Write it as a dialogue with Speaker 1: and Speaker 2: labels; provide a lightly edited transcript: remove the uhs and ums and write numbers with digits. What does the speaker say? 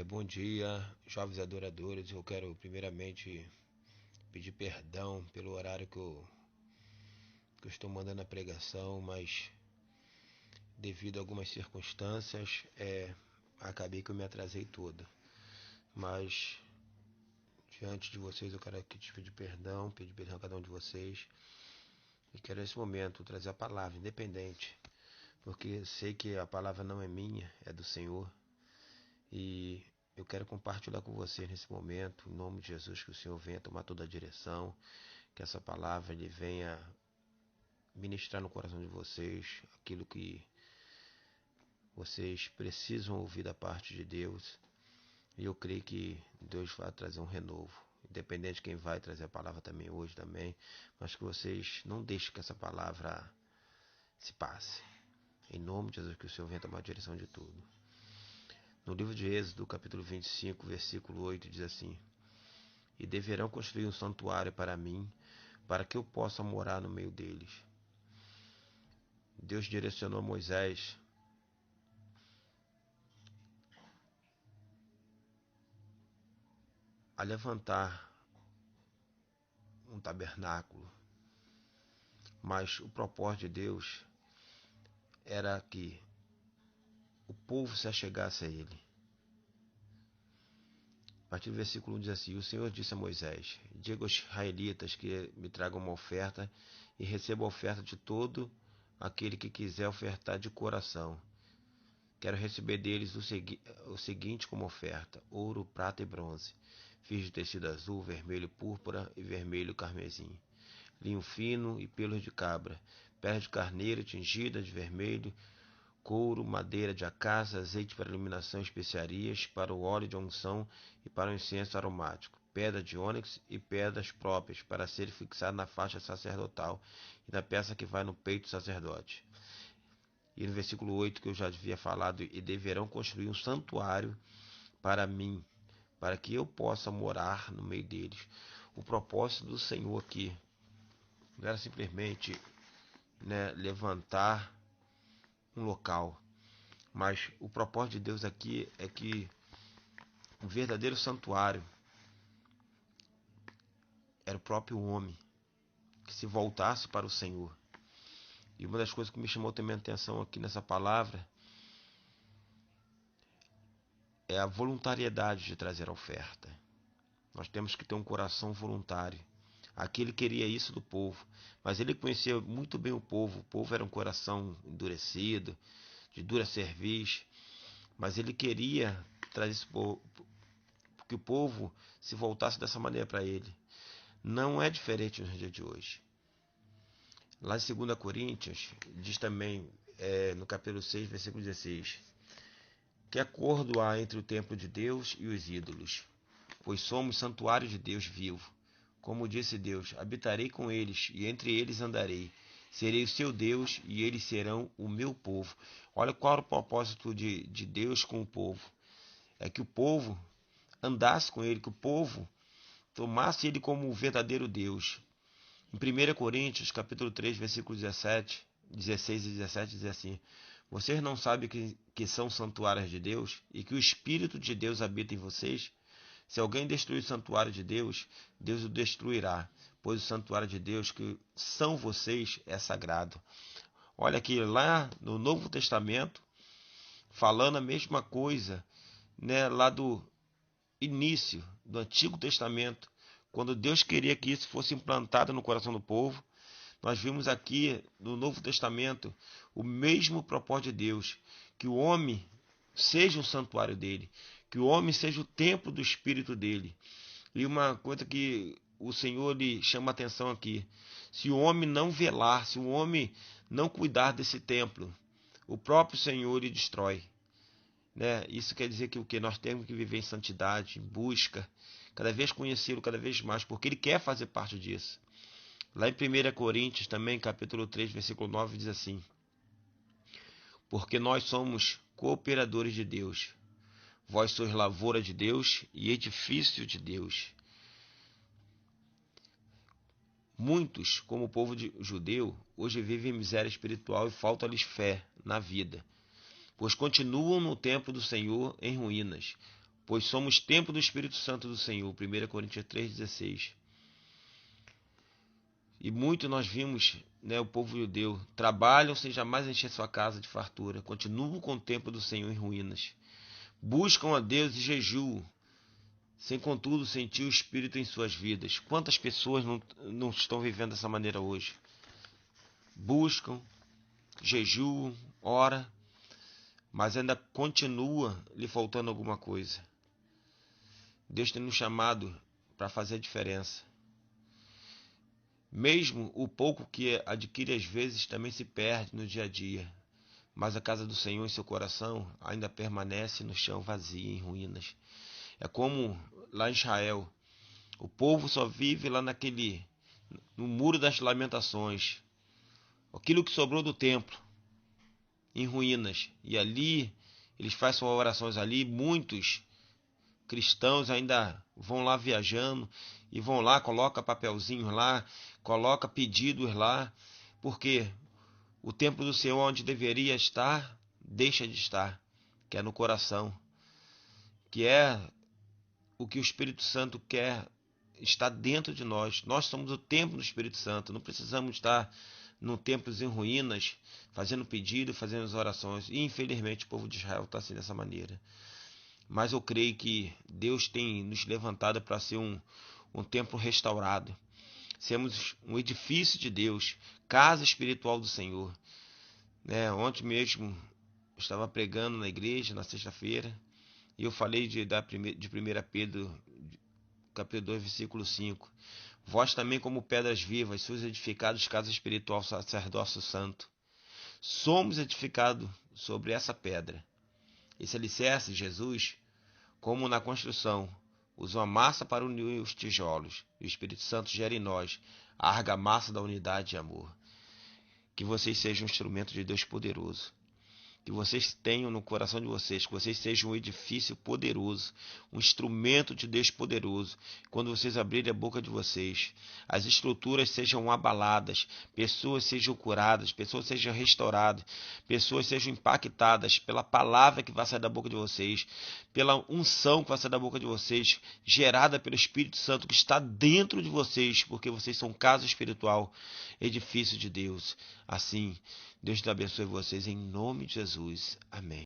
Speaker 1: Bom dia, jovens adoradores. Eu quero primeiramente pedir perdão pelo horário que eu estou mandando a pregação, mas devido a algumas circunstâncias, acabei que eu me atrasei todo. Mas diante de vocês eu quero aqui te pedir perdão a cada um de vocês. E quero nesse momento trazer a palavra independente, porque sei que a palavra não é minha, é do Senhor. E eu quero compartilhar com vocês nesse momento, em nome de Jesus, que o Senhor venha tomar toda a direção, que essa palavra ele venha ministrar no coração de vocês aquilo que vocês precisam ouvir da parte de Deus. E eu creio que Deus vai trazer um renovo, independente de quem vai trazer a palavra também hoje também, mas que vocês não deixem que essa palavra se passe. Em nome de Jesus, que o Senhor venha tomar a direção de tudo. No livro de Êxodo, capítulo 25, versículo 8, diz assim: E deverão construir um santuário para mim, para que eu possa morar no meio deles. Deus direcionou Moisés a levantar um tabernáculo, mas o propósito de Deus era que o povo se achegasse a ele. A partir do versículo 1 diz assim: O Senhor disse a Moisés: Diga aos israelitas que me tragam uma oferta, e receba a oferta de todo aquele que quiser ofertar de coração. Quero receber deles o seguinte como oferta: ouro, prata e bronze, fios de tecido azul, vermelho púrpura e vermelho carmesim, linho fino e pelos de cabra, pele de carneiro tingida de vermelho, couro, madeira de acácia, azeite para iluminação e especiarias, para o óleo de unção e para o incenso aromático, pedra de ônix e pedras próprias para ser fixado na faixa sacerdotal e na peça que vai no peito do sacerdote. E no versículo 8 que eu já havia falado: e deverão construir um santuário para mim, para que eu possa morar no meio deles. O propósito do Senhor aqui não era simplesmente, levantar um local, mas o propósito de Deus aqui é que o verdadeiro santuário era o próprio homem que se voltasse para o Senhor. E uma das coisas que me chamou também a atenção aqui nessa palavra é a voluntariedade de trazer a oferta. Nós temos que ter um coração voluntário. Aqui ele queria isso do povo, mas ele conhecia muito bem o povo. O povo era um coração endurecido, de dura cerviz, mas ele queria trazer esse povo, que o povo se voltasse dessa maneira para ele. Não é diferente no dia de hoje. Lá em 2 Coríntios, diz também, no capítulo 6, versículo 16: Que acordo há entre o templo de Deus e os ídolos? Pois somos santuário de Deus vivo. Como disse Deus: habitarei com eles, e entre eles andarei. Serei o seu Deus, e eles serão o meu povo. Olha qual era o propósito de Deus com o povo. É que o povo andasse com ele, que o povo tomasse ele como o verdadeiro Deus. Em 1 Coríntios, capítulo 3, versículos 17, 16 e 17, diz assim: Vocês não sabem que são santuários de Deus e que o Espírito de Deus habita em vocês? Se alguém destruir o santuário de Deus, Deus o destruirá, pois o santuário de Deus, que são vocês, é sagrado. Olha aqui, lá no Novo Testamento, falando a mesma coisa, lá do início do Antigo Testamento, quando Deus queria que isso fosse implantado no coração do povo. Nós vimos aqui no Novo Testamento o mesmo propósito de Deus, que o homem seja um santuário dele, que o homem seja o templo do Espírito dele. E uma coisa que o Senhor lhe chama a atenção aqui: se o homem não velar, se o homem não cuidar desse templo, o próprio Senhor lhe destrói. Isso quer dizer que o que nós temos que viver em santidade, em busca, cada vez conhecê-lo cada vez mais, porque ele quer fazer parte disso. Lá em 1 Coríntios também, capítulo 3, versículo 9, diz assim: Porque nós somos cooperadores de Deus. Vós sois lavoura de Deus e edifício de Deus. Muitos, como o povo judeu, hoje vivem em miséria espiritual e falta-lhes fé na vida, pois continuam no templo do Senhor em ruínas. pois somos templo do Espírito Santo do Senhor. 1 Coríntios 3,16. E muito nós vimos, né, o povo judeu, trabalham sem jamais encher sua casa de fartura, continuam com o templo do Senhor em ruínas, buscam a Deus e jejuam, sem contudo sentir o Espírito em suas vidas. Quantas pessoas não estão vivendo dessa maneira hoje? Buscam, jejuam, ora, mas ainda continua lhe faltando alguma coisa. Deus tem nos chamado para fazer a diferença. Mesmo o pouco que adquire às vezes também se perde no dia a dia, mas a casa do Senhor em seu coração ainda permanece no chão vazia, em ruínas. É como lá em Israel, o povo só vive lá no muro das lamentações, aquilo que sobrou do templo, em ruínas, e ali eles fazem suas orações ali. Muitos cristãos ainda vão lá viajando e vão lá, coloca papelzinhos lá, coloca pedidos lá, porque o templo do Senhor, onde deveria estar, deixa de estar, que é no coração, que é o que o Espírito Santo quer estar dentro de nós. Nós somos o templo do Espírito Santo, não precisamos estar num templo em ruínas, fazendo pedido, fazendo as orações. E infelizmente o povo de Israel está assim dessa maneira. Mas eu creio que Deus tem nos levantado para ser um templo restaurado. Sermos um edifício de Deus, casa espiritual do Senhor. Ontem mesmo eu estava pregando na igreja, na sexta-feira, e eu falei de 1 Pedro, capítulo 2, versículo 5. Vós também, como pedras vivas, sois edificados casa espiritual, sacerdócio santo. Somos edificados sobre essa pedra. Esse alicerce, Jesus, como na construção, usou a massa para unir os tijolos, e o Espírito Santo gera em nós a argamassa da unidade e amor. Que vocês sejam um instrumento de Deus poderoso. Que vocês tenham no coração de vocês, que vocês sejam um edifício poderoso, um instrumento de Deus poderoso. Quando vocês abrirem a boca de vocês, as estruturas sejam abaladas, pessoas sejam curadas, pessoas sejam restauradas, pessoas sejam impactadas pela palavra que vai sair da boca de vocês, pela unção que vai sair da boca de vocês, gerada pelo Espírito Santo que está dentro de vocês, porque vocês são casa espiritual, edifício de Deus. Assim, Deus te abençoe vocês em nome de Jesus. Amém.